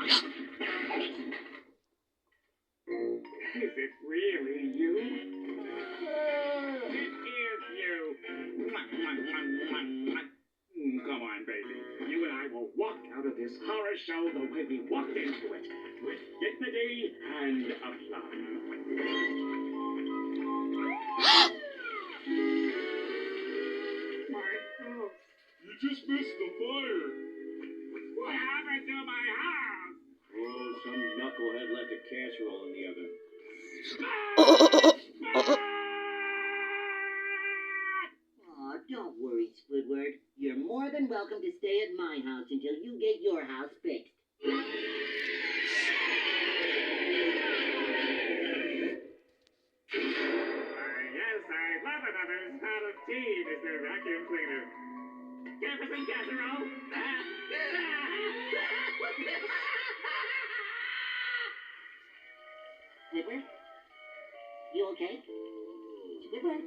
Is it really you? It is you. Come on, baby. You and I will walk out of this horror show the way we walked into it, with dignity and aplomb. My house. You just missed the fire. What happened to my house? Oh, some knucklehead left a casserole in the oven. Aw, don't worry, Squidward. You're more than welcome to stay at my house until you get your house fixed. Yes, I love another pot of tea, Mr. Vacuum Cleaner. Jefferson casserole. Squidward? You okay? Squidward?